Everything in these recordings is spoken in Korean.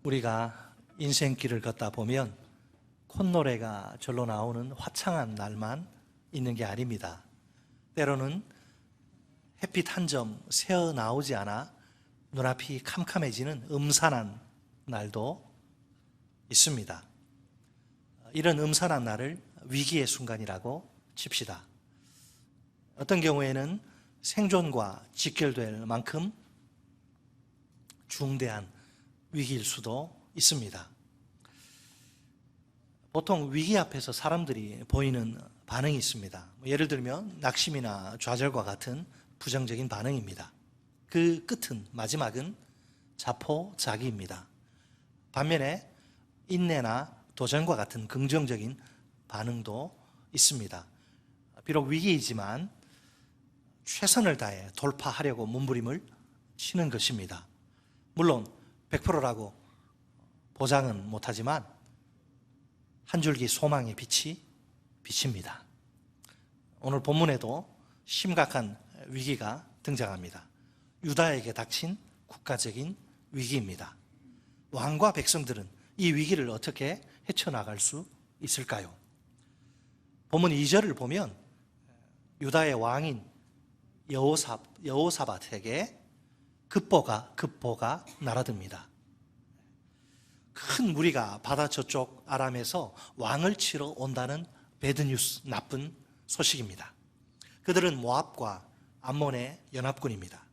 우리가 인생길을 걷다 보면 콧노래가 절로 나오는 화창한 날만 있는 게 아닙니다. 때로는 햇빛 한 점 새어 나오지 않아 눈앞이 캄캄해지는 음산한 날도 있습니다. 이런 음산한 날을 위기의 순간이라고 칩시다. 어떤 경우에는 생존과 직결될 만큼 중대한 위기일 수도 있습니다. 보통 위기 앞에서 사람들이 보이는 반응이 있습니다. 예를 들면 낙심이나 좌절과 같은 부정적인 반응입니다. 그 끝은, 마지막은 자포자기입니다. 반면에 인내나 도전과 같은 긍정적인 반응도 있습니다. 비록 위기이지만 최선을 다해 돌파하려고 몸부림을 치는 것입니다. 물론 100%라고 보장은 못하지만 한 줄기 소망의 빛이 비칩니다. 오늘 본문에도 심각한 위기가 등장합니다. 유다에게 닥친 국가적인 위기입니다. 왕과 백성들은 이 위기를 어떻게 헤쳐나갈 수 있을까요? 본문 2절을 보면 유다의 왕인 여호사밧에게 급보가 날아듭니다. 큰 무리가 바다 저쪽 아람에서 왕을 치러 온다는 배드뉴스, 나쁜 소식입니다. 그들은 모압과 암몬의 연합군입니다.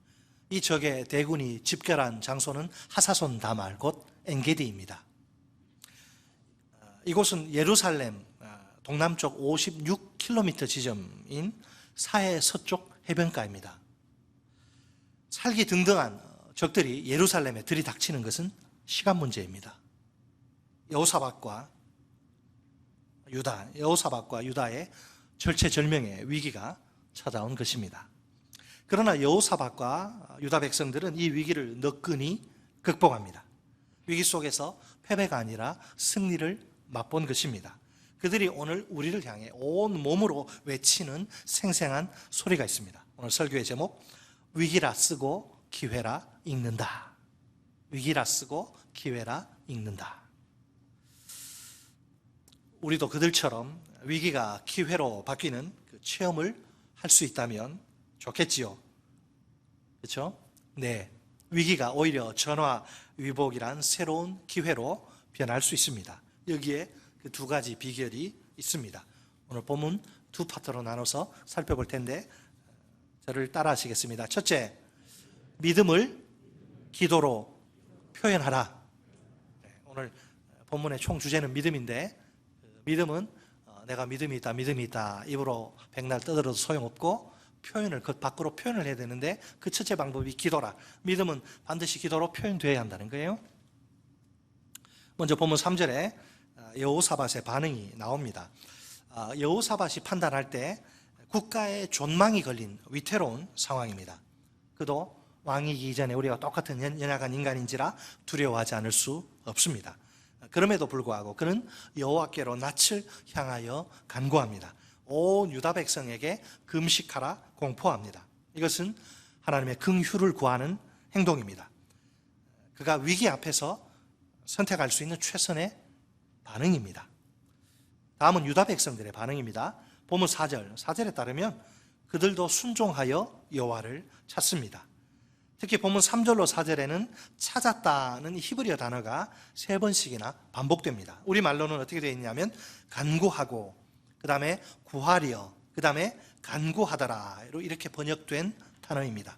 이 적의 대군이 집결한 장소는 하사손 다말, 곧 엔게디입니다. 이곳은 예루살렘 동남쪽 56km 지점인 사해 서쪽 해변가입니다. 살기 등등한 적들이 예루살렘에 들이닥치는 것은 시간 문제입니다. 여호사밧과 유다의 절체절명의 위기가 찾아온 것입니다. 그러나 여호사밧과 유다 백성들은 이 위기를 너끈히 극복합니다. 위기 속에서 패배가 아니라 승리를 맛본 것입니다. 그들이 오늘 우리를 향해 온 몸으로 외치는 생생한 소리가 있습니다. 오늘 설교의 제목, 위기라 쓰고 기회라 읽는다. 위기라 쓰고 기회라 읽는다. 우리도 그들처럼 위기가 기회로 바뀌는 그 체험을 할 수 있다면 좋겠지요. 그렇죠? 네, 위기가 오히려 전화위복이란 새로운 기회로 변할 수 있습니다. 여기에 그 두 가지 비결이 있습니다. 오늘 본문 두 파트로 나눠서 살펴볼 텐데 저를 따라 하시겠습니다. 첫째, 믿음을 기도로 표현하라. 오늘 본문의 총 주제는 믿음인데, 믿음은 내가 믿음이 있다 입으로 백날 떠들어도 소용없고 표현을 그 밖으로 표현을 해야 되는데 그 첫째 방법이 기도라. 믿음은 반드시 기도로 표현되어야 한다는 거예요. 먼저 본문 3절에 여호사밧의 반응이 나옵니다. 여호사밧이 판단할 때 국가의 존망이 걸린 위태로운 상황입니다. 그도 왕이기 이전에 우리와 똑같은 연약한 인간인지라 두려워하지 않을 수 없습니다. 그럼에도 불구하고 그는 여호와께로 낯을 향하여 간구합니다. 온 유다 백성에게 금식하라 공포합니다. 이것은 하나님의 긍휼을 구하는 행동입니다. 그가 위기 앞에서 선택할 수 있는 최선의 반응입니다. 다음은 유다 백성들의 반응입니다. 본문 4절에 따르면 그들도 순종하여 여호와를 찾습니다. 특히 본문 3절로 4절에는 찾았다는 히브리어 단어가 3번씩이나 반복됩니다. 우리말로는 어떻게 되어 있냐면 간구하고, 그 다음에 구하려, 그 다음에 간구하더라 이렇게 번역된 단어입니다.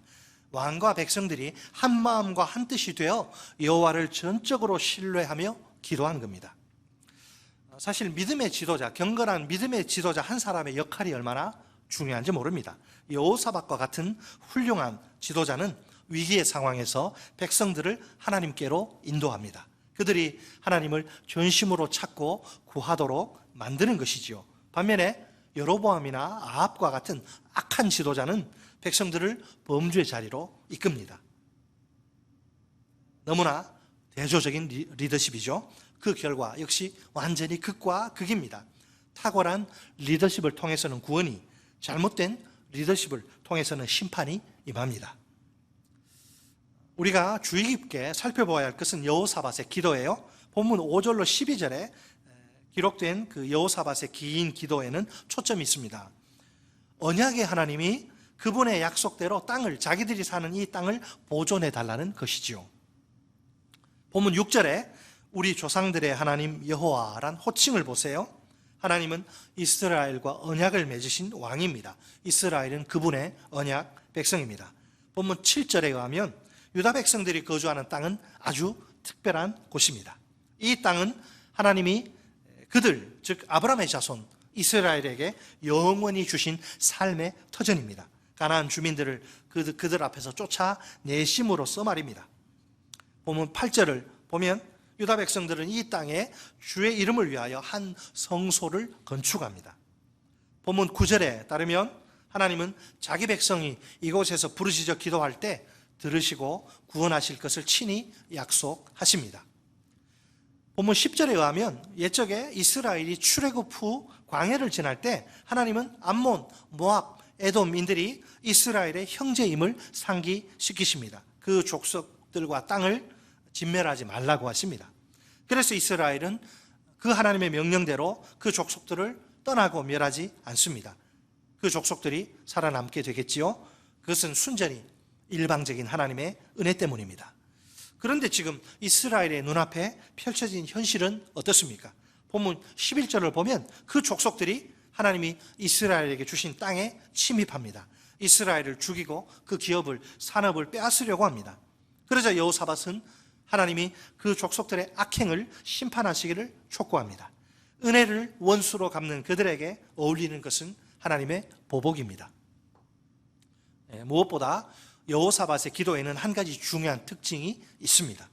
왕과 백성들이 한 마음과 한 뜻이 되어 여호와를 전적으로 신뢰하며 기도한 겁니다. 사실 믿음의 지도자, 경건한 믿음의 지도자 한 사람의 역할이 얼마나 중요한지 모릅니다. 여호사밧과 같은 훌륭한 지도자는 위기의 상황에서 백성들을 하나님께로 인도합니다. 그들이 하나님을 전심으로 찾고 구하도록 만드는 것이지요. 반면에 여로보암이나 아합과 같은 악한 지도자는 백성들을 범죄의 자리로 이끕니다. 너무나 대조적인 리더십이죠. 그 결과 역시 완전히 극과 극입니다. 탁월한 리더십을 통해서는 구원이, 잘못된 리더십을 통해서는 심판이 임합니다. 우리가 주의 깊게 살펴보아야 할 것은 여호사밧의 기도예요. 본문 5절로 12절에 기록된 그 여호사밧의 긴 기도에는 초점이 있습니다. 언약의 하나님이 그분의 약속대로 자기들이 사는 이 땅을 보존해 달라는 것이지요. 본문 6절에 우리 조상들의 하나님 여호와란 호칭을 보세요. 하나님은 이스라엘과 언약을 맺으신 왕입니다. 이스라엘은 그분의 언약 백성입니다. 본문 7절에 의하면 유다 백성들이 거주하는 땅은 아주 특별한 곳입니다. 이 땅은 하나님이 그들, 즉 아브라함의 자손 이스라엘에게 영원히 주신 삶의 터전입니다. 가나안 주민들을 그들 앞에서 쫓아내심으로써 말입니다. 본문 8절을 보면 유다 백성들은 이 땅에 주의 이름을 위하여 한 성소를 건축합니다. 본문 9절에 따르면 하나님은 자기 백성이 이곳에서 부르짖어 기도할 때 들으시고 구원하실 것을 친히 약속하십니다. 본문 10절에 의하면 옛적에 이스라엘이 출애굽 후 광야를 지날 때 하나님은 암몬, 모압, 에돔인들이 이스라엘의 형제임을 상기시키십니다. 그 족속들과 땅을 진멸하지 말라고 하십니다. 그래서 이스라엘은 그 하나님의 명령대로 그 족속들을 떠나고 멸하지 않습니다. 그 족속들이 살아남게 되겠지요. 그것은 순전히 일방적인 하나님의 은혜 때문입니다. 그런데 지금 이스라엘의 눈앞에 펼쳐진 현실은 어떻습니까? 본문 11절을 보면 그 족속들이 하나님이 이스라엘에게 주신 땅에 침입합니다. 이스라엘을 죽이고 그 기업을, 산업을 빼앗으려고 합니다. 그러자 여호사밧은 하나님이 그 족속들의 악행을 심판하시기를 촉구합니다. 은혜를 원수로 갚는 그들에게 어울리는 것은 하나님의 보복입니다. 무엇보다 여호사밧의 기도에는 한 가지 중요한 특징이 있습니다.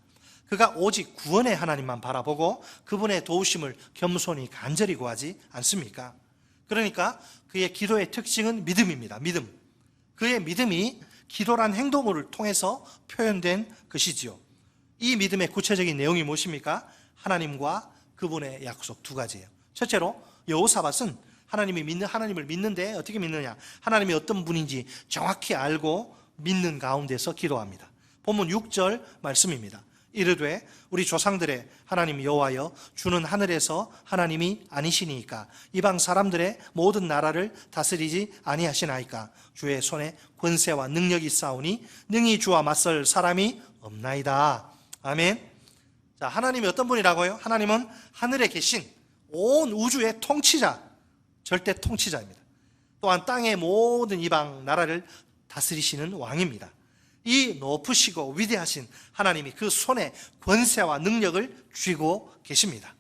그가 오직 구원의 하나님만 바라보고 그분의 도우심을 겸손히 간절히 구하지 않습니까? 그러니까 그의 기도의 특징은 믿음입니다. 믿음. 그의 믿음이 기도란 행동을 통해서 표현된 것이지요. 이 믿음의 구체적인 내용이 무엇입니까? 하나님과 그분의 약속 두 가지예요. 첫째로 여호사밧은 하나님을 믿는데 어떻게 믿느냐? 하나님이 어떤 분인지 정확히 알고 믿는 가운데서 기도합니다. 본문 6절 말씀입니다. 이르되 우리 조상들의 하나님 여호와여 주는 하늘에서 하나님이 아니시니까 이방 사람들의 모든 나라를 다스리지 아니하시나이까 주의 손에 권세와 능력이 있사오니 능히 주와 맞설 사람이 없나이다. 아멘. 자, 하나님이 어떤 분이라고요? 하나님은 하늘에 계신 온 우주의 통치자, 절대 통치자입니다. 또한 땅의 모든 이방 나라를 다스리시는 왕입니다. 이 높으시고 위대하신 하나님이 그 손에 권세와 능력을 쥐고 계십니다.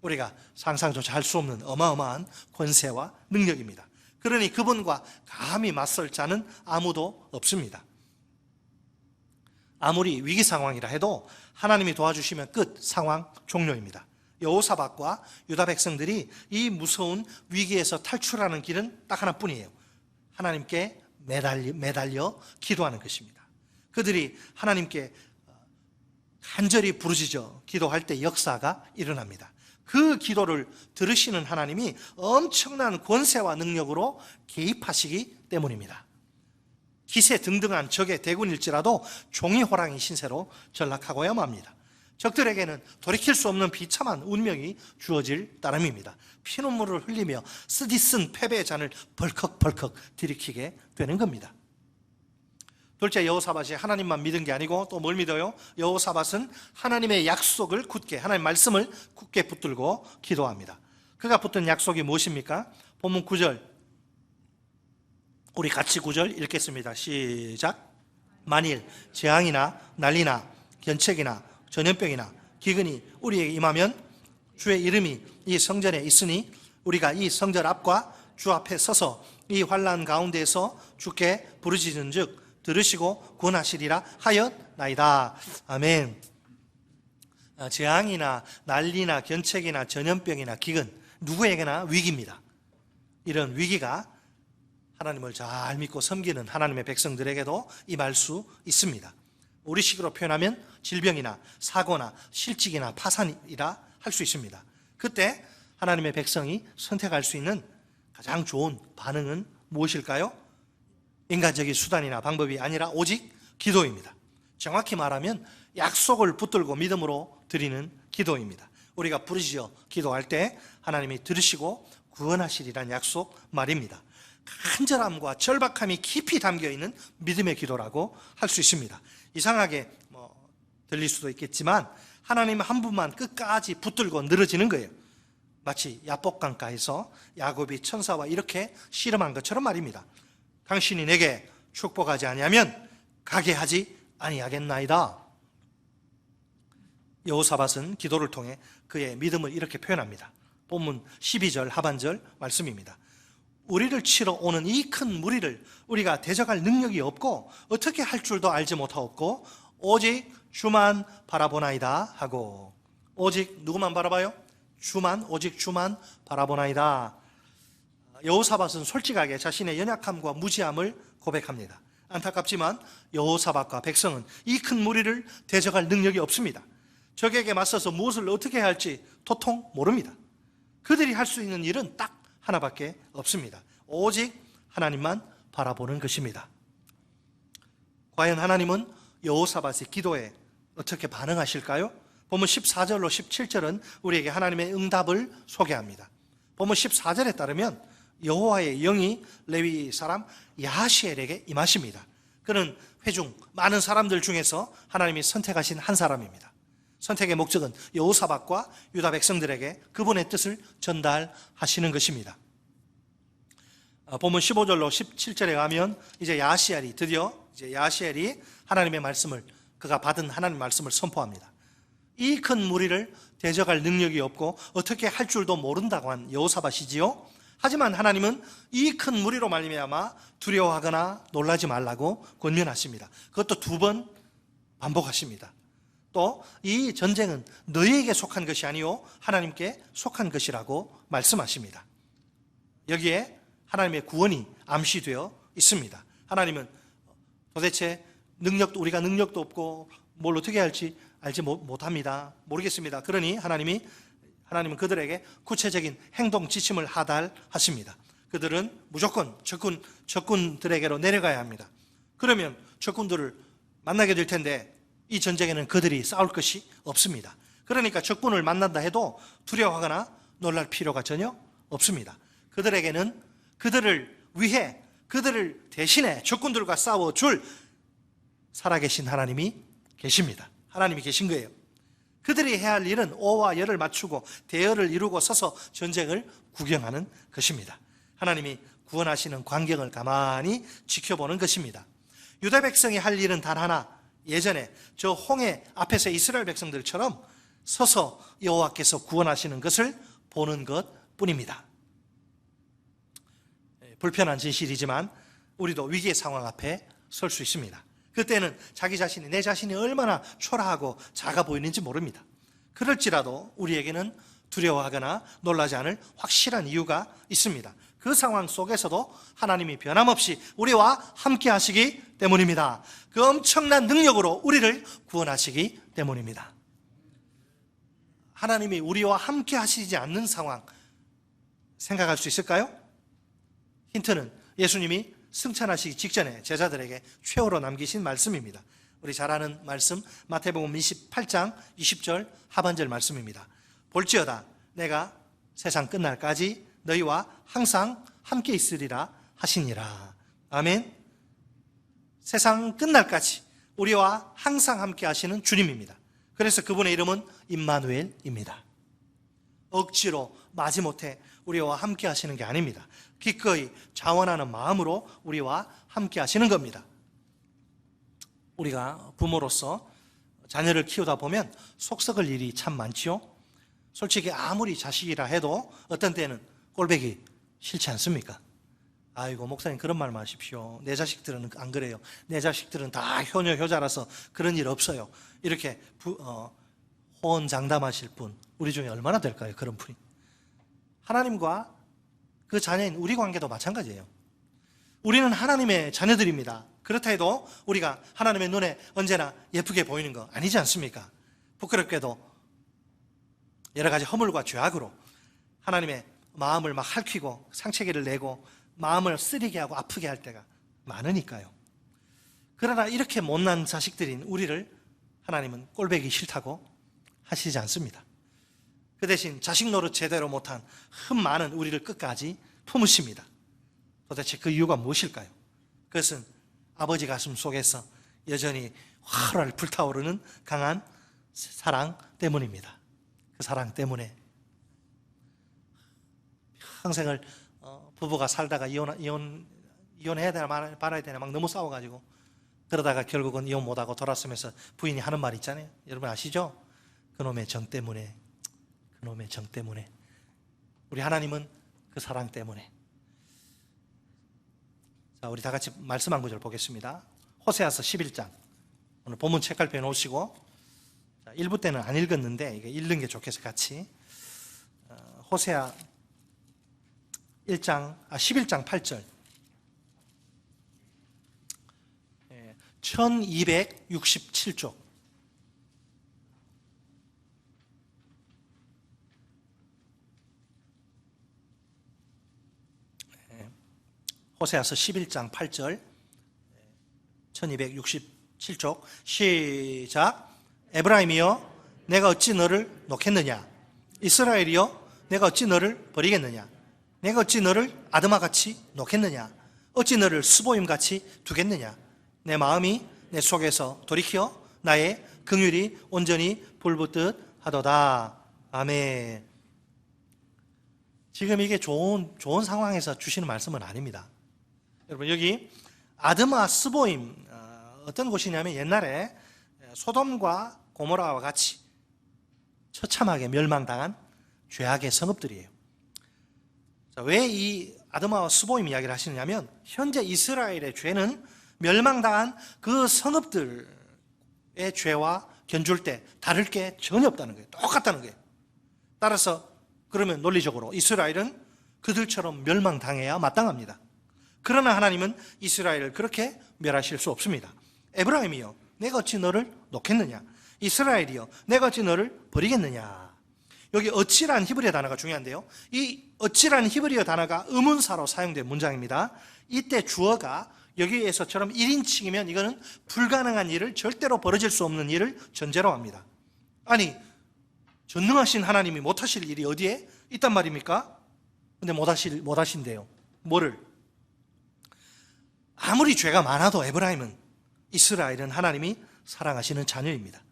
우리가 상상조차 할 수 없는 어마어마한 권세와 능력입니다. 그러니 그분과 감히 맞설 자는 아무도 없습니다. 아무리 위기 상황이라 해도 하나님이 도와주시면 끝, 상황 종료입니다. 여호사밧과 유다 백성들이 이 무서운 위기에서 탈출하는 길은 딱 하나뿐이에요. 하나님께 매달려 기도하는 것입니다. 그들이 하나님께 간절히 부르짖어 기도할 때 역사가 일어납니다. 그 기도를 들으시는 하나님이 엄청난 권세와 능력으로 개입하시기 때문입니다. 기세 등등한 적의 대군일지라도 종이 호랑이 신세로 전락하고야 맙니다. 적들에게는 돌이킬 수 없는 비참한 운명이 주어질 따름입니다. 피눈물을 흘리며 쓰디쓴 패배의 잔을 벌컥벌컥 들이키게 되는 겁니다. 둘째, 여호사밧이 하나님만 믿은 게 아니고 또 뭘 믿어요? 여호사밧은 하나님의 약속을 굳게, 하나님의 말씀을 굳게 붙들고 기도합니다. 그가 붙든 약속이 무엇입니까? 본문 9절, 우리 같이 9절 읽겠습니다. 시작. 만일 재앙이나 난리나 견책이나 전염병이나 기근이 우리에게 임하면 주의 이름이 이 성전에 있으니 우리가 이 성전 앞과 주 앞에 서서 이 환난 가운데에서 주께 부르짖은 즉 들으시고 구원하시리라 하였나이다. 아멘. 재앙이나 난리나 견책이나 전염병이나 기근, 누구에게나 위기입니다. 이런 위기가 하나님을 잘 믿고 섬기는 하나님의 백성들에게도 임할 수 있습니다. 우리식으로 표현하면 질병이나 사고나 실직이나 파산이라 할 수 있습니다. 그때 하나님의 백성이 선택할 수 있는 가장 좋은 반응은 무엇일까요? 인간적인 수단이나 방법이 아니라 오직 기도입니다. 정확히 말하면 약속을 붙들고 믿음으로 드리는 기도입니다. 우리가 부르짖어 기도할 때 하나님이 들으시고 구원하시리란 약속 말입니다. 간절함과 절박함이 깊이 담겨있는 믿음의 기도라고 할 수 있습니다. 이상하게 들릴 수도 있겠지만 하나님 한 분만 끝까지 붙들고 늘어지는 거예요. 마치 야복강가에서 야곱이 천사와 이렇게 씨름한 것처럼 말입니다. 당신이 내게 축복하지 아니하면 가게 하지 아니하겠나이다. 여호사밧은 기도를 통해 그의 믿음을 이렇게 표현합니다. 본문 12절 하반절 말씀입니다. 우리를 치러 오는 이 큰 무리를 우리가 대적할 능력이 없고 어떻게 할 줄도 알지 못하옵고 오직 주만 바라보나이다 하고, 오직 누구만 바라봐요? 주만, 오직 주만 바라보나이다. 여호사밧은 솔직하게 자신의 연약함과 무지함을 고백합니다. 안타깝지만 여호사밧과 백성은 이 큰 무리를 대적할 능력이 없습니다. 적에게 맞서서 무엇을 어떻게 해야 할지 도통 모릅니다. 그들이 할 수 있는 일은 딱 하나밖에 없습니다. 오직 하나님만 바라보는 것입니다. 과연 하나님은 여호사밧의 기도에 어떻게 반응하실까요? 본문 14절로 17절은 우리에게 하나님의 응답을 소개합니다. 본문 14절에 따르면 여호와의 영이 레위 사람 야하시엘에게 임하십니다. 그는 회중 많은 사람들 중에서 하나님이 선택하신 한 사람입니다. 선택의 목적은 여호사밧과 유다 백성들에게 그분의 뜻을 전달하시는 것입니다. 본문 15절로 17절에 가면 이제 야하시엘이 드디어 야하시엘이 하나님의 말씀을, 그가 받은 하나님의 말씀을 선포합니다. 이 큰 무리를 대적할 능력이 없고 어떻게 할 줄도 모른다고 한 여호사밧이지요. 하지만 하나님은 이 큰 무리로 말미암아 두려워하거나 놀라지 말라고 권면하십니다. 그것도 2번 반복하십니다. 또 이 전쟁은 너희에게 속한 것이 아니요 하나님께 속한 것이라고 말씀하십니다. 여기에 하나님의 구원이 암시되어 있습니다. 하나님은 도대체 우리가 능력도 없고 뭘 어떻게 할지 알지 못합니다. 모르겠습니다. 그러니 하나님은 그들에게 구체적인 행동 지침을 하달하십니다. 그들은 무조건 적군들에게로 내려가야 합니다. 그러면 적군들을 만나게 될 텐데 이 전쟁에는 그들이 싸울 것이 없습니다. 그러니까 적군을 만난다 해도 두려워하거나 놀랄 필요가 전혀 없습니다. 그들에게는 그들을 위해, 그들을 대신해 적군들과 싸워줄 살아계신 하나님이 계십니다. 하나님이 계신 거예요. 그들이 해야 할 일은 오와 열을 맞추고 대열을 이루고 서서 전쟁을 구경하는 것입니다. 하나님이 구원하시는 광경을 가만히 지켜보는 것입니다. 유다 백성이 할 일은 단 하나, 예전에 저 홍해 앞에서 이스라엘 백성들처럼 서서 여호와께서 구원하시는 것을 보는 것뿐입니다. 불편한 진실이지만 우리도 위기의 상황 앞에 설 수 있습니다. 그때는 내 자신이 얼마나 초라하고 작아 보이는지 모릅니다. 그럴지라도 우리에게는 두려워하거나 놀라지 않을 확실한 이유가 있습니다. 그 상황 속에서도 하나님이 변함없이 우리와 함께 하시기 때문입니다. 그 엄청난 능력으로 우리를 구원하시기 때문입니다. 하나님이 우리와 함께 하시지 않는 상황 생각할 수 있을까요? 힌트는 예수님이 승천하시기 직전에 제자들에게 최후로 남기신 말씀입니다. 우리 잘 아는 말씀, 마태복음 28장 20절 하반절 말씀입니다. 볼지어다 내가 세상 끝날까지 너희와 항상 함께 있으리라 하시니라. 아멘. 세상 끝날까지 우리와 항상 함께 하시는 주님입니다. 그래서 그분의 이름은 임마누엘입니다. 억지로 마지못해 우리와 함께 하시는 게 아닙니다. 기꺼이 자원하는 마음으로 우리와 함께 하시는 겁니다. 우리가 부모로서 자녀를 키우다 보면 속 썩을 일이 참 많지요. 솔직히 아무리 자식이라 해도 어떤 때는 꼴보기 싫지 않습니까? 아이고 목사님 그런 말 마십시오. 내 자식들은 안 그래요. 내 자식들은 다 효녀 효자라서 그런 일 없어요. 이렇게 호언장담하실 분 우리 중에 얼마나 될까요? 그런 분이. 하나님과 그 자녀인 우리 관계도 마찬가지예요. 우리는 하나님의 자녀들입니다. 그렇다 해도 우리가 하나님의 눈에 언제나 예쁘게 보이는 거 아니지 않습니까? 부끄럽게도 여러 가지 허물과 죄악으로 하나님의 마음을 막 핥히고 상처기를 내고 마음을 쓰리게 하고 아프게 할 때가 많으니까요. 그러나 이렇게 못난 자식들인 우리를 하나님은 꼴보기 싫다고 하시지 않습니다. 그 대신 자식 노릇 제대로 못한 흠 많은 우리를 끝까지 품으십니다. 도대체 그 이유가 무엇일까요? 그것은 아버지 가슴 속에서 여전히 활활 불타오르는 강한 사랑 때문입니다. 그 사랑 때문에 평생을 부부가 살다가 이혼해야 되나 말아야 되나 막 너무 싸워가지고 그러다가 결국은 이혼 못하고 돌아서면서 부인이 하는 말 있잖아요. 여러분 아시죠? 그놈의 정 때문에, 그놈의 정 때문에. 우리 하나님은 그 사랑 때문에. 자, 우리 다 같이 말씀 한 구절 보겠습니다. 호세아서 11장. 오늘 본문 책갈피에 놓으시고, 1부 때는 안 읽었는데 이게 읽는 게 좋겠어요. 같이. 호세아 11장 8절. 1267쪽. 호세아서 11장 8절 1267쪽 시작. 에브라임이여 내가 어찌 너를 놓겠느냐, 이스라엘이여 내가 어찌 너를 버리겠느냐, 내가 어찌 너를 아드마같이 놓겠느냐, 어찌 너를 스보임같이 두겠느냐. 내 마음이 내 속에서 돌이켜 나의 긍휼이 온전히 불붙듯 하도다. 아멘. 지금 이게 좋은 상황에서 주시는 말씀은 아닙니다. 여러분 여기 아드마 스보임 어떤 곳이냐면 옛날에 소돔과 고모라와 같이 처참하게 멸망당한 죄악의 성읍들이에요. 왜 이 아드마와 스보임 이야기를 하시느냐면 현재 이스라엘의 죄는 멸망당한 그 성읍들의 죄와 견줄 때 다를 게 전혀 없다는 거예요. 똑같다는 거예요. 따라서 그러면 논리적으로 이스라엘은 그들처럼 멸망당해야 마땅합니다. 그러나 하나님은 이스라엘을 그렇게 멸하실 수 없습니다. 에브라임이여 내가 어찌 너를 놓겠느냐, 이스라엘이여 내가 어찌 너를 버리겠느냐. 여기 어찌란 히브리어 단어가 중요한데요, 이 어찌란 히브리어 단어가 의문사로 사용된 문장입니다. 이때 주어가 여기에서처럼 1인칭이면 이거는 불가능한 일을, 절대로 벌어질 수 없는 일을 전제로 합니다. 아니 전능하신 하나님이 못하실 일이 어디에 있단 말입니까? 근데 못하신대요. 뭐를? 아무리 죄가 많아도 에브라임은, 이스라엘은 하나님이 사랑하시는 자녀입니다.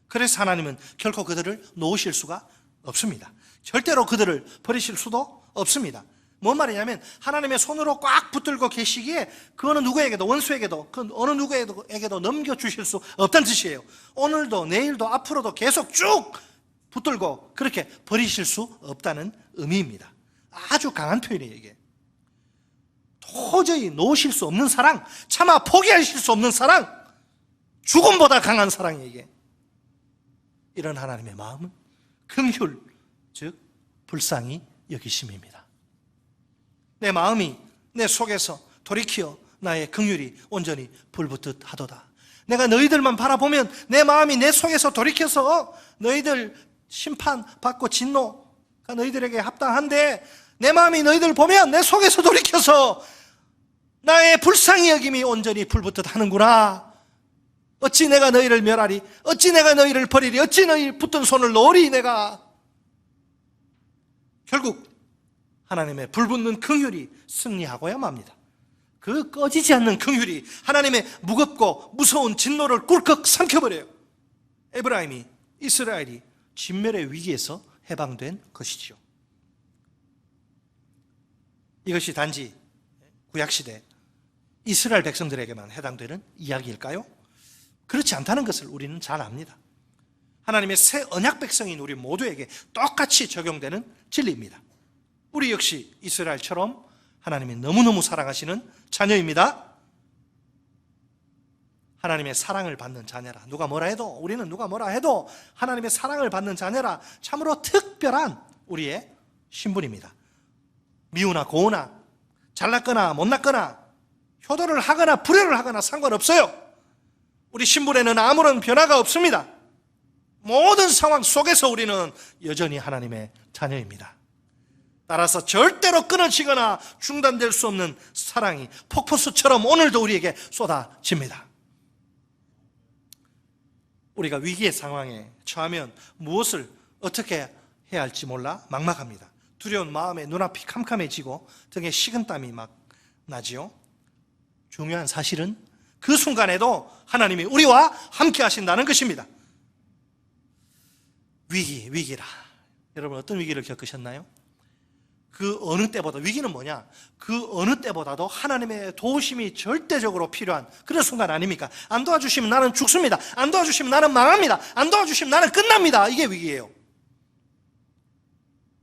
그래서 하나님은 결코 그들을 놓으실 수가 없습니다. 절대로 그들을 버리실 수도 없습니다. 뭔 말이냐면 하나님의 손으로 꽉 붙들고 계시기에 그 어느 누구에게도, 원수에게도, 그 어느 누구에게도 넘겨주실 수 없다는 뜻이에요. 오늘도 내일도 앞으로도 계속 쭉 붙들고 그렇게 버리실 수 없다는 의미입니다. 아주 강한 표현이에요 이게. 도저히 놓으실 수 없는 사랑, 차마 포기하실 수 없는 사랑, 죽음보다 강한 사랑이에요 이게. 이런 하나님의 마음은 긍휼, 즉 불쌍히 여기심입니다. 내 마음이 내 속에서 돌이켜 나의 긍휼이 온전히 불붙듯 하도다. 내가 너희들만 바라보면 내 마음이 내 속에서 돌이켜서 너희들 심판받고 진노가 너희들에게 합당한데, 내 마음이 너희들 보면 내 속에서 돌이켜서 나의 불쌍히 여김이 온전히 불붙듯 하는구나. 어찌 내가 너희를 멸하리, 어찌 내가 너희를 버리리, 어찌 너희 붙든 손을 놓으리. 내가 결국 하나님의 불붙는 긍휼이 승리하고야 맙니다. 그 꺼지지 않는 긍휼이 하나님의 무겁고 무서운 진노를 꿀꺽 삼켜버려요. 에브라임이, 이스라엘이 진멸의 위기에서 해방된 것이지요. 이것이 단지 구약시대 이스라엘 백성들에게만 해당되는 이야기일까요? 그렇지 않다는 것을 우리는 잘 압니다. 하나님의 새 언약 백성인 우리 모두에게 똑같이 적용되는 진리입니다. 우리 역시 이스라엘처럼 하나님이 너무너무 사랑하시는 자녀입니다. 하나님의 사랑을 받는 자녀라. 누가 뭐라 해도, 우리는 누가 뭐라 해도 하나님의 사랑을 받는 자녀라. 참으로 특별한 우리의 신분입니다. 미우나 고우나, 잘났거나 못났거나, 효도를 하거나 불효를 하거나 상관없어요. 우리 신분에는 아무런 변화가 없습니다. 모든 상황 속에서 우리는 여전히 하나님의 자녀입니다. 따라서 절대로 끊어지거나 중단될 수 없는 사랑이 폭포수처럼 오늘도 우리에게 쏟아집니다. 우리가 위기의 상황에 처하면 무엇을 어떻게 해야 할지 몰라 막막합니다. 두려운 마음에 눈앞이 캄캄해지고 등에 식은땀이 막 나지요. 중요한 사실은 그 순간에도 하나님이 우리와 함께 하신다는 것입니다. 위기라. 여러분 어떤 위기를 겪으셨나요? 그 어느 때보다, 위기는 뭐냐? 그 어느 때보다도 하나님의 도우심이 절대적으로 필요한 그런 순간 아닙니까? 안 도와주시면 나는 죽습니다. 안 도와주시면 나는 망합니다. 안 도와주시면 나는 끝납니다. 이게 위기예요.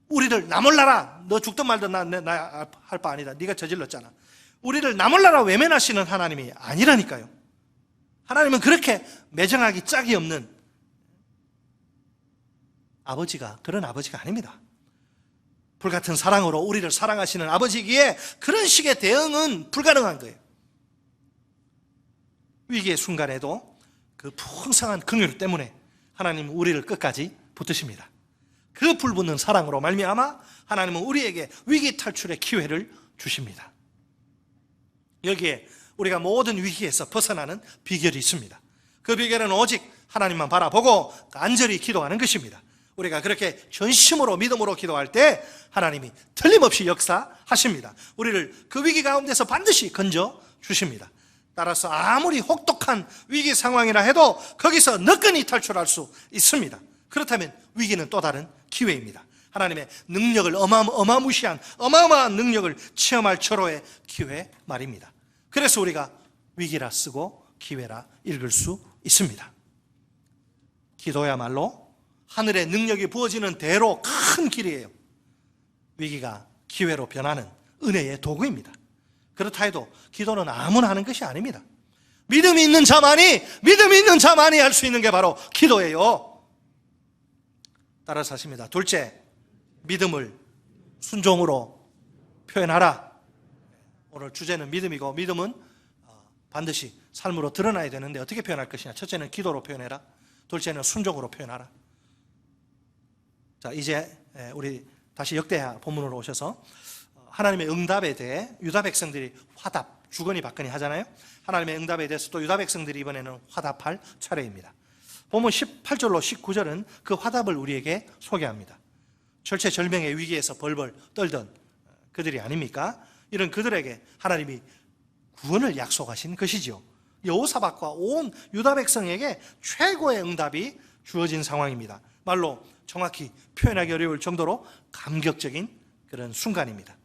우리를 나 몰라라. 너 죽든 말든 나 할 바 아니다. 네가 저질렀잖아. 우리를 나 몰라라 외면하시는 하나님이 아니라니까요. 하나님은 그렇게 매정하기 짝이 없는 아버지가, 그런 아버지가 아닙니다. 불같은 사랑으로 우리를 사랑하시는 아버지기에 그런 식의 대응은 불가능한 거예요. 위기의 순간에도 그 풍성한 긍휼 때문에 하나님은 우리를 끝까지 붙드십니다. 그 불붙는 사랑으로 말미암아 하나님은 우리에게 위기 탈출의 기회를 주십니다. 여기에 우리가 모든 위기에서 벗어나는 비결이 있습니다. 그 비결은 오직 하나님만 바라보고 간절히 기도하는 것입니다. 우리가 그렇게 전심으로 믿음으로 기도할 때 하나님이 틀림없이 역사하십니다. 우리를 그 위기 가운데서 반드시 건져 주십니다. 따라서 아무리 혹독한 위기 상황이라 해도 거기서 너끈히 탈출할 수 있습니다. 그렇다면 위기는 또 다른 기회입니다. 하나님의 능력을 어마무시한 어마어마한 능력을 체험할 절호의 기회 말입니다. 그래서 우리가 위기라 쓰고 기회라 읽을 수 있습니다. 기도야말로 하늘의 능력이 부어지는 대로 큰 길이에요. 위기가 기회로 변하는 은혜의 도구입니다. 그렇다 해도 기도는 아무나 하는 것이 아닙니다. 믿음이 있는 자만이 할 수 있는 게 바로 기도예요. 따라서 하십니다. 둘째, 믿음을 순종으로 표현하라. 오늘 주제는 믿음이고, 믿음은 반드시 삶으로 드러나야 되는데 어떻게 표현할 것이냐. 첫째는 기도로 표현해라. 둘째는 순종으로 표현하라. 자, 이제 우리 다시 역대하 본문으로 오셔서 하나님의 응답에 대해 유다 백성들이 화답, 주거니 받거니 하잖아요. 하나님의 응답에 대해서 또 유다 백성들이 이번에는 화답할 차례입니다. 본문 18절로 19절은 그 화답을 우리에게 소개합니다. 절체절명의 위기에서 벌벌 떨던 그들이 아닙니까? 이런 그들에게 하나님이 구원을 약속하신 것이지요. 여호사밧과 온 유다 백성에게 최고의 응답이 주어진 상황입니다. 말로 정확히 표현하기 어려울 정도로 감격적인 그런 순간입니다.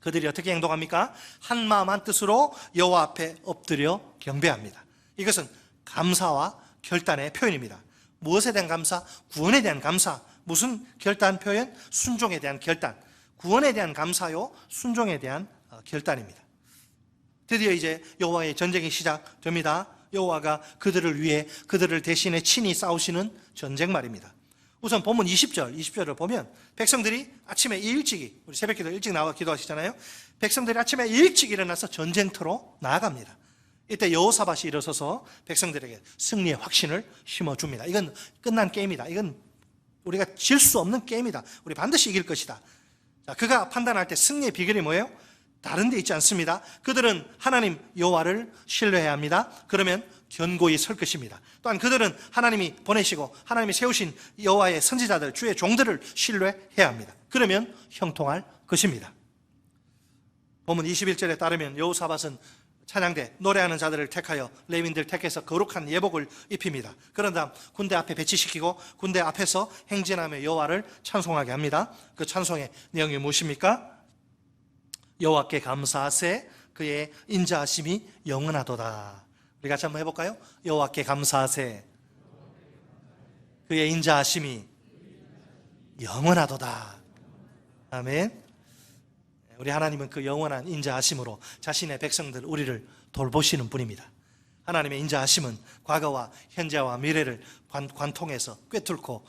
그들이 어떻게 행동합니까? 한 마음 한 뜻으로 여호와 앞에 엎드려 경배합니다. 이것은 감사와 결단의 표현입니다. 무엇에 대한 감사? 구원에 대한 감사. 무슨 결단 표현? 순종에 대한 결단. 구원에 대한 감사요, 순종에 대한 결단입니다. 드디어 이제 여호와의 전쟁이 시작됩니다. 여호와가 그들을 위해 그들을 대신해 친히 싸우시는 전쟁 말입니다. 우선 본문 20절을 보면 백성들이 아침에 일찍이, 우리 새벽기도 일찍 나와 기도하시잖아요. 백성들이 아침에 일찍 일어나서 전쟁터로 나아갑니다. 이때 여호사밧이 일어서서 백성들에게 승리의 확신을 심어줍니다. 이건 끝난 게임이다. 이건 우리가 질 수 없는 게임이다. 우리 반드시 이길 것이다. 자, 그가 판단할 때 승리의 비결이 뭐예요? 다른 데 있지 않습니다. 그들은 하나님 여호와를 신뢰해야 합니다. 그러면 견고히 설 것입니다. 또한 그들은 하나님이 보내시고 하나님이 세우신 여호와의 선지자들, 주의 종들을 신뢰해야 합니다. 그러면 형통할 것입니다. 본문 21절에 따르면 여호사밧은 찬양대, 노래하는 자들을 택하여 레위인들 택해서 거룩한 예복을 입힙니다. 그런 다음 군대 앞에 배치시키고 군대 앞에서 행진하며 여호와를 찬송하게 합니다. 그 찬송의 내용이 무엇입니까? 여호와께 감사하세, 그의 인자하심이 영원하도다. 우리 같이 한번 해볼까요? 여호와께 감사하세, 그의 인자하심이 영원하도다. 아멘. 우리 하나님은 그 영원한 인자하심으로 자신의 백성들, 우리를 돌보시는 분입니다. 하나님의 인자하심은 과거와 현재와 미래를 관통해서 꿰뚫고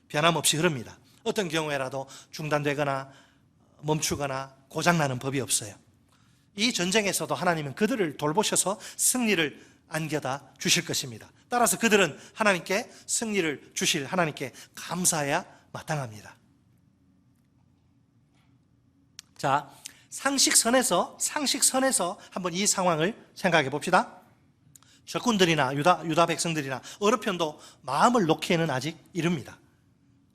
변함없이 흐릅니다. 어떤 경우에라도 중단되거나 멈추거나 고장나는 법이 없어요. 이 전쟁에서도 하나님은 그들을 돌보셔서 승리를 안겨다 주실 것입니다. 따라서 그들은 하나님께 승리를 주실 하나님께 감사해야 마땅합니다. 자, 상식선에서 한번 이 상황을 생각해 봅시다. 적군들이나 유다 백성들이나 어느 편도 마음을 놓기에는 아직 이릅니다.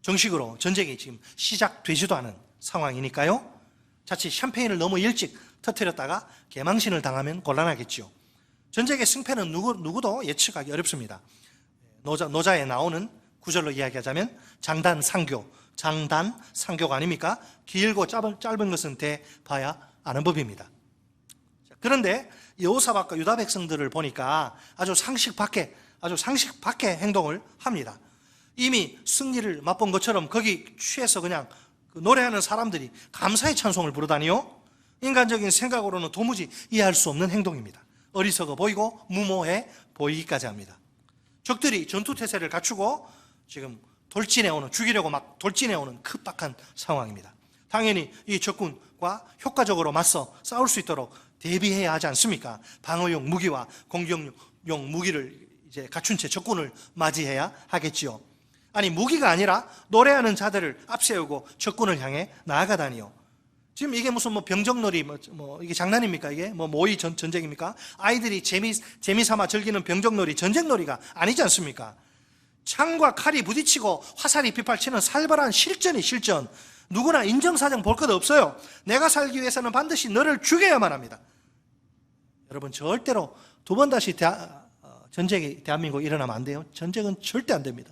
정식으로 전쟁이 지금 시작되지도 않은 상황이니까요. 자칫 샴페인을 너무 일찍 터뜨렸다가 개망신을 당하면 곤란하겠지요. 전쟁의 승패는 누구도 예측하기 어렵습니다. 노자에 나오는 구절로 이야기하자면 장단상교가 아닙니까? 길고 짧은 것은 대봐야 아는 법입니다. 그런데 여호사밧과 유다 백성들을 보니까 아주 상식 밖의 행동을 합니다. 이미 승리를 맛본 것처럼 거기 취해서 그냥 노래하는 사람들이 감사의 찬송을 부르다니요. 인간적인 생각으로는 도무지 이해할 수 없는 행동입니다. 어리석어 보이고 무모해 보이기까지 합니다. 적들이 전투태세를 갖추고 지금 죽이려고 막 돌진해오는 급박한 상황입니다. 당연히 이 적군과 효과적으로 맞서 싸울 수 있도록 대비해야 하지 않습니까? 방어용 무기와 공격용 무기를 이제 갖춘 채 적군을 맞이해야 하겠지요. 아니, 무기가 아니라 노래하는 자들을 앞세우고 적군을 향해 나아가다니요. 지금 이게 무슨 병정놀이 이게 장난입니까? 이게 모의 전쟁입니까? 아이들이 재미삼아 즐기는 병정놀이, 전쟁놀이가 아니지 않습니까? 창과 칼이 부딪히고 화살이 빗발치는 살벌한 실전. 누구나 인정사정 볼 것 없어요. 내가 살기 위해서는 반드시 너를 죽여야만 합니다. 여러분, 절대로 두 번 다시 전쟁이 대한민국에 일어나면 안 돼요. 전쟁은 절대 안 됩니다.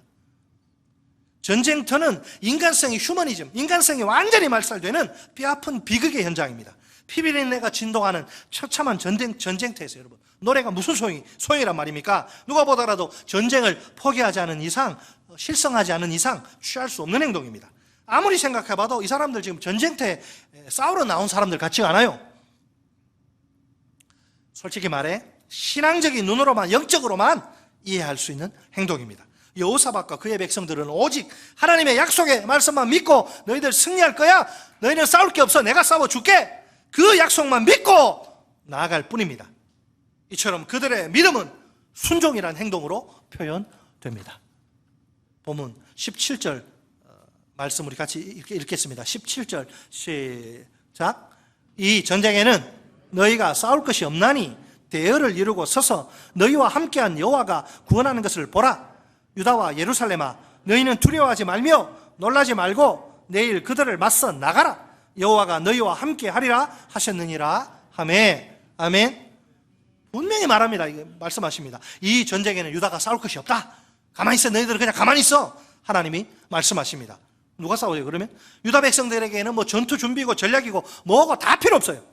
전쟁터는 휴머니즘, 인간성이 완전히 말살되는 뼈아픈 비극의 현장입니다. 피비린내가 진동하는 처참한 전쟁터에서 여러분, 노래가 무슨 소용이란 말입니까? 누가 보더라도 전쟁을 포기하지 않은 이상, 실성하지 않은 이상 취할 수 없는 행동입니다. 아무리 생각해봐도 이 사람들 지금 전쟁터에 싸우러 나온 사람들 같지가 않아요. 솔직히 말해 신앙적인 눈으로만, 영적으로만 이해할 수 있는 행동입니다. 여호사밧과 그의 백성들은 오직 하나님의 약속의 말씀만 믿고 너희들 승리할 거야, 너희는 싸울 게 없어, 내가 싸워줄게, 그 약속만 믿고 나아갈 뿐입니다. 이처럼 그들의 믿음은 순종이라는 행동으로 표현됩니다. 본문 17절 말씀 우리 같이 읽겠습니다. 17절 시작. 이 전쟁에는 너희가 싸울 것이 없나니 대열을 이루고 서서 너희와 함께한 여호와가 구원하는 것을 보라. 유다와 예루살렘아, 너희는 두려워하지 말며 놀라지 말고 내일 그들을 맞서 나가라. 여호와가 너희와 함께 하리라 하셨느니라. 아멘. 분명히 말합니다. 말씀하십니다. 이 전쟁에는 유다가 싸울 것이 없다. 가만히 있어. 너희들은 그냥 가만히 있어. 하나님이 말씀하십니다. 누가 싸워요? 그러면 유다 백성들에게는 전투 준비고 전략이고 뭐고 다 필요 없어요.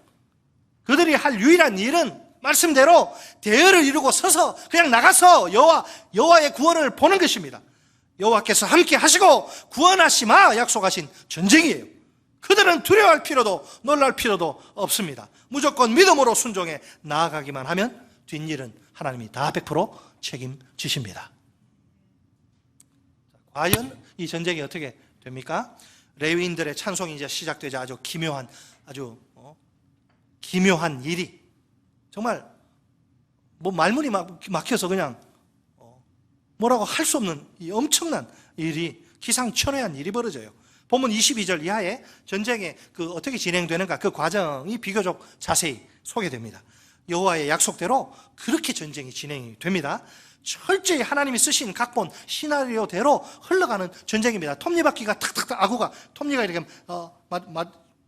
그들이 할 유일한 일은 말씀대로 대열을 이루고 서서 그냥 나가서 여호와의 구원을 보는 것입니다. 여호와께서 함께 하시고 구원하시마 약속하신 전쟁이에요. 그들은 두려워할 필요도 놀랄 필요도 없습니다. 무조건 믿음으로 순종해 나아가기만 하면 뒷일은 하나님이 다 100% 책임지십니다. 과연 이 전쟁이 어떻게 됩니까? 레위인들의 찬송이 이제 시작되자 아주 기묘한 일이, 정말 말문이 막혀서 그냥 뭐라고 할 수 없는 이 엄청난 일이, 기상천외한 일이 벌어져요. 본문 22절 이하에 전쟁이 어떻게 진행되는가, 그 과정이 비교적 자세히 소개됩니다. 여호와의 약속대로 그렇게 전쟁이 진행이 됩니다. 철저히 하나님이 쓰신 각본 시나리오대로 흘러가는 전쟁입니다. 톱니바퀴가 탁탁탁, 아구가 톱니가 이렇게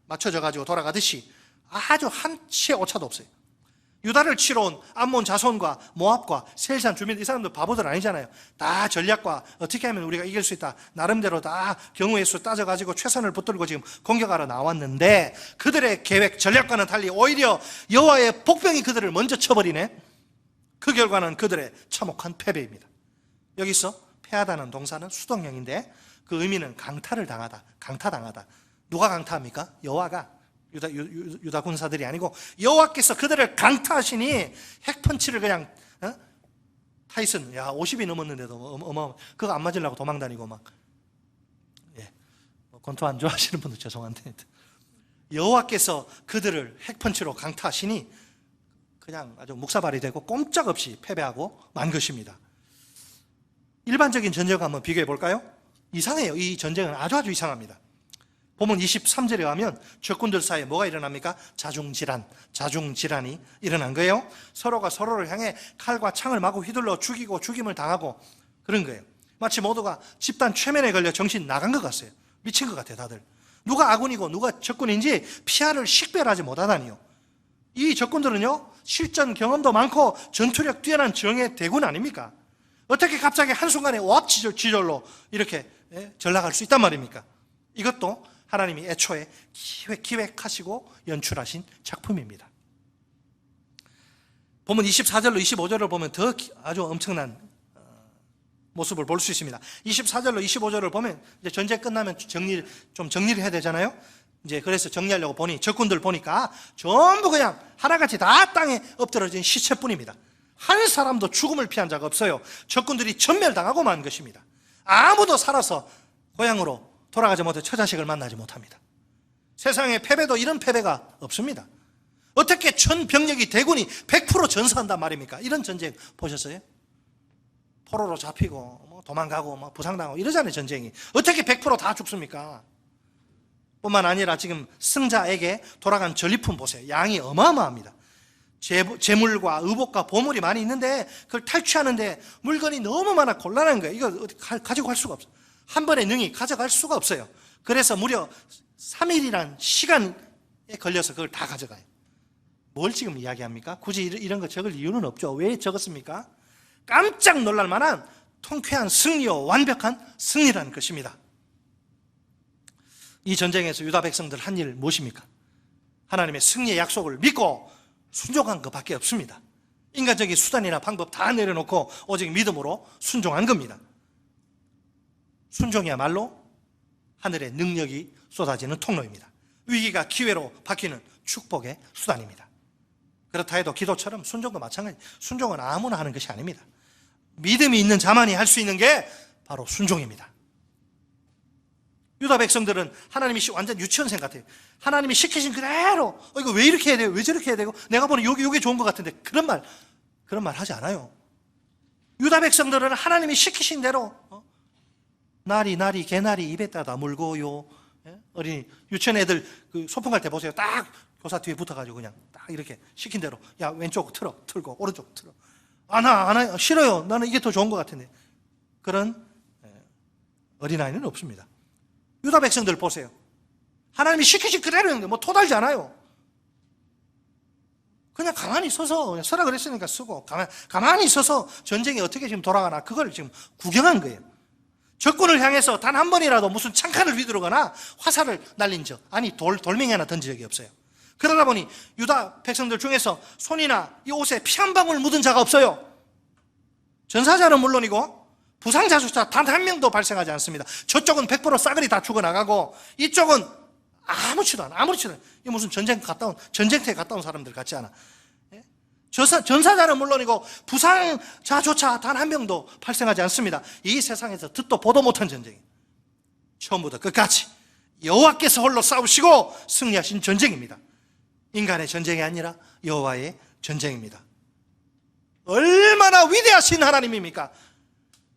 맞춰져 가지고 돌아가듯이 아주 한 치의 오차도 없어요. 유다를 치러 온 암몬 자손과 모압과 세일산 주민, 이 사람들 바보들 아니잖아요. 다 전략과 어떻게 하면 우리가 이길 수 있다, 나름대로 다 경우의 수 따져가지고 최선을 붙들고 지금 공격하러 나왔는데, 그들의 계획 전략과는 달리 오히려 여호와의 복병이 그들을 먼저 쳐버리네. 그 결과는 그들의 참혹한 패배입니다. 여기서 패하다는 동사는 수동형인데 그 의미는 강타당하다. 누가 강타합니까? 여호와가. 유다 군사들이 아니고 여호와께서 그들을 강타하시니 핵펀치를 그냥 타이슨 50이 넘었는데도 그거 안 맞으려고 도망다니고 권투 안 좋아하시는 분들 죄송한데, 여호와께서 그들을 핵펀치로 강타하시니 그냥 아주 묵사발이 되고 꼼짝없이 패배하고 만 것입니다. 일반적인 전쟁과 한번 비교해 볼까요? 이상해요. 이 전쟁은 아주 이상합니다. 본문 23절에 가면 적군들 사이에 뭐가 일어납니까? 자중질환이 일어난 거예요. 서로가 서로를 향해 칼과 창을 마구 휘둘러 죽이고 죽임을 당하고 그런 거예요. 마치 모두가 집단 최면에 걸려 정신 나간 것 같아요. 미친 것 같아요, 다들. 누가 아군이고 누가 적군인지 피아를 식별하지 못하다니요. 이 적군들은요, 실전 경험도 많고 전투력 뛰어난 정예 대군 아닙니까? 어떻게 갑자기 한순간에 오합지졸로 이렇게 전락할 수 있단 말입니까? 이것도 하나님이 애초에 기획하시고 연출하신 작품입니다. 보면 24절로 25절을 보면 더 아주 엄청난 모습을 볼 수 있습니다. 24절로 25절을 보면 이제 전쟁 끝나면 정리를 해야 되잖아요. 이제 그래서 정리하려고 보니 적군들 보니까 전부 그냥 하나같이 다 땅에 엎드러진 시체뿐입니다. 한 사람도 죽음을 피한 자가 없어요. 적군들이 전멸당하고 만 것입니다. 아무도 살아서 고향으로 돌아가지 못해 처자식을 만나지 못합니다. 세상에 패배도 이런 패배가 없습니다. 어떻게 천병력이 대군이 100% 전사한단 말입니까? 이런 전쟁 보셨어요? 포로로 잡히고 도망가고 부상당하고 이러잖아요, 전쟁이. 어떻게 100% 죽습니까? 뿐만 아니라 지금 승자에게 돌아간 전리품 보세요. 양이 어마어마합니다. 재물과 의복과 보물이 많이 있는데 그걸 탈취하는데 물건이 너무 많아 곤란한 거예요. 이거 어디 가지고 갈 수가 없어요. 한 번에 능히 가져갈 수가 없어요. 그래서 무려 3일이란 시간에 걸려서 그걸 다 가져가요. 뭘 지금 이야기합니까? 굳이 이런 거 적을 이유는 없죠. 왜 적었습니까? 깜짝 놀랄 만한 통쾌한 승리요, 완벽한 승리라는 것입니다. 이 전쟁에서 유다 백성들 한 일 무엇입니까? 하나님의 승리의 약속을 믿고 순종한 것밖에 없습니다. 인간적인 수단이나 방법 다 내려놓고 오직 믿음으로 순종한 겁니다. 순종이야말로 하늘의 능력이 쏟아지는 통로입니다. 위기가 기회로 바뀌는 축복의 수단입니다. 그렇다 해도 기도처럼 순종도 마찬가지. 순종은 아무나 하는 것이 아닙니다. 믿음이 있는 자만이 할 수 있는 게 바로 순종입니다. 유다 백성들은 하나님이 완전 유치원생 같아요. 하나님이 시키신 그대로 이거 왜 이렇게 해야 돼요? 왜 저렇게 해야 되고 내가 보는 요게 좋은 것 같은데 그런 말 하지 않아요. 유다 백성들은 하나님이 시키신 대로 나리 개나리 입에다 다물고요. 어린이 유치원 애들 그 소풍 갈 때 보세요. 딱 교사 뒤에 붙어가지고 그냥 딱 이렇게 시킨 대로 야 왼쪽 틀고 오른쪽 틀어. 안 와, 싫어요. 나는 이게 더 좋은 것 같은데. 그런 어린아이는 없습니다. 유다 백성들 보세요. 하나님이 시키신 그대로 했는데 토달지 않아요. 그냥 가만히 서서 그냥 서라 그랬으니까 쓰고 가만히 서서 전쟁이 어떻게 지금 돌아가나 그걸 지금 구경한 거예요. 적군을 향해서 단 한 번이라도 무슨 창칼을 휘두르거나 화살을 날린 적, 아니 돌멩이 하나 던진 적이 없어요. 그러다 보니 유다 백성들 중에서 손이나 이 옷에 피 한 방울 묻은 자가 없어요. 전사자는 물론이고 부상자조차 단 한 명도 발생하지 않습니다. 저쪽은 100% 싸그리 다 죽어나가고 이쪽은 아무렇지도 않아. 이게 무슨 전쟁터에 갔다 온 사람들 같지 않아. 전사자는 물론이고 부상자조차 단 한 명도 발생하지 않습니다. 이 세상에서 듣도 보도 못한 전쟁, 처음부터 끝까지 여호와께서 홀로 싸우시고 승리하신 전쟁입니다. 인간의 전쟁이 아니라 여호와의 전쟁입니다. 얼마나 위대하신 하나님입니까?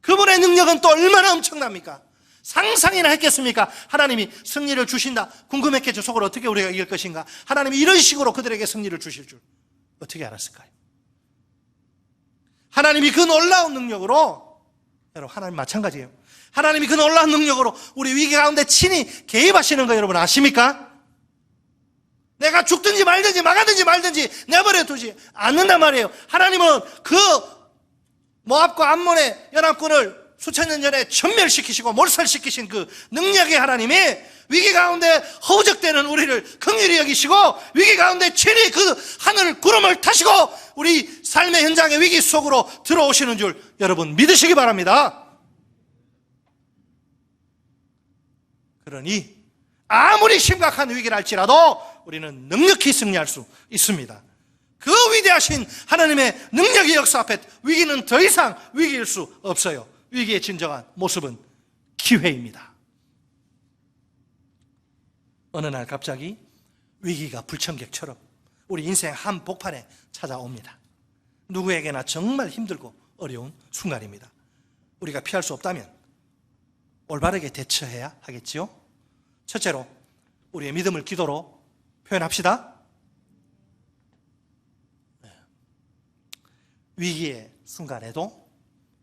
그분의 능력은 또 얼마나 엄청납니까? 상상이나 했겠습니까? 하나님이 승리를 주신다. 궁금했겠죠. 속을 어떻게 우리가 이길 것인가? 하나님이 이런 식으로 그들에게 승리를 주실 줄 어떻게 알았을까요? 하나님이 그 놀라운 능력으로, 여러분 하나님 마찬가지예요. 하나님이 그 놀라운 능력으로 우리 위기 가운데 친히 개입하시는 거 여러분 아십니까? 내가 죽든지 말든지 망하든지 말든지 내버려 두지 않는단 말이에요. 하나님은 그 모압과 암몬의 연합군을 수천 년 전에 전멸시키시고 몰살시키신 그 능력의 하나님이 위기 가운데 허우적대는 우리를 긍휼히 여기시고 위기 가운데 친히 그 하늘 구름을 타시고 우리 삶의 현장의 위기 속으로 들어오시는 줄 여러분 믿으시기 바랍니다. 그러니 아무리 심각한 위기를 할지라도 우리는 넉넉히 승리할 수 있습니다. 그 위대하신 하나님의 능력의 역사 앞에 위기는 더 이상 위기일 수 없어요. 위기의 진정한 모습은 기회입니다. 어느 날 갑자기 위기가 불청객처럼 우리 인생 한복판에 찾아옵니다. 누구에게나 정말 힘들고 어려운 순간입니다. 우리가 피할 수 없다면 올바르게 대처해야 하겠지요. 첫째로 우리의 믿음을 기도로 표현합시다. 위기의 순간에도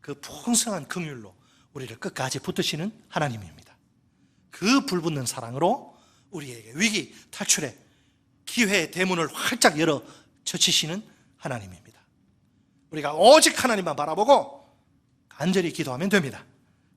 그 풍성한 긍휼로 우리를 끝까지 붙드시는 하나님입니다. 그 불붙는 사랑으로 우리에게 위기 탈출의 기회의 대문을 활짝 열어 젖히시는 하나님입니다. 우리가 오직 하나님만 바라보고 간절히 기도하면 됩니다.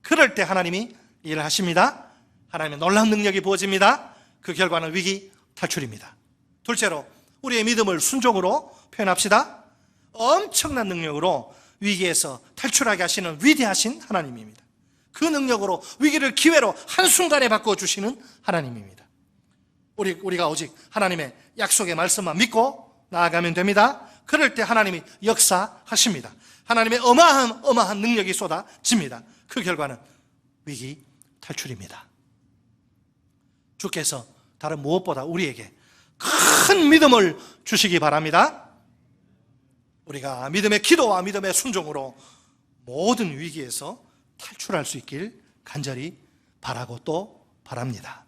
그럴 때 하나님이 일을 하십니다. 하나님의 놀라운 능력이 부어집니다. 그 결과는 위기 탈출입니다. 둘째로 우리의 믿음을 순종으로 표현합시다. 엄청난 능력으로 위기에서 탈출하게 하시는 위대하신 하나님입니다. 그 능력으로 위기를 기회로 한순간에 바꿔주시는 하나님입니다. 우리가 오직 하나님의 약속의 말씀만 믿고 나아가면 됩니다. 그럴 때 하나님이 역사하십니다. 하나님의 어마어마한 능력이 쏟아집니다. 그 결과는 위기 탈출입니다. 주께서 다른 무엇보다 우리에게 큰 믿음을 주시기 바랍니다. 우리가 믿음의 기도와 믿음의 순종으로 모든 위기에서 탈출할 수 있길 간절히 바라고 또 바랍니다.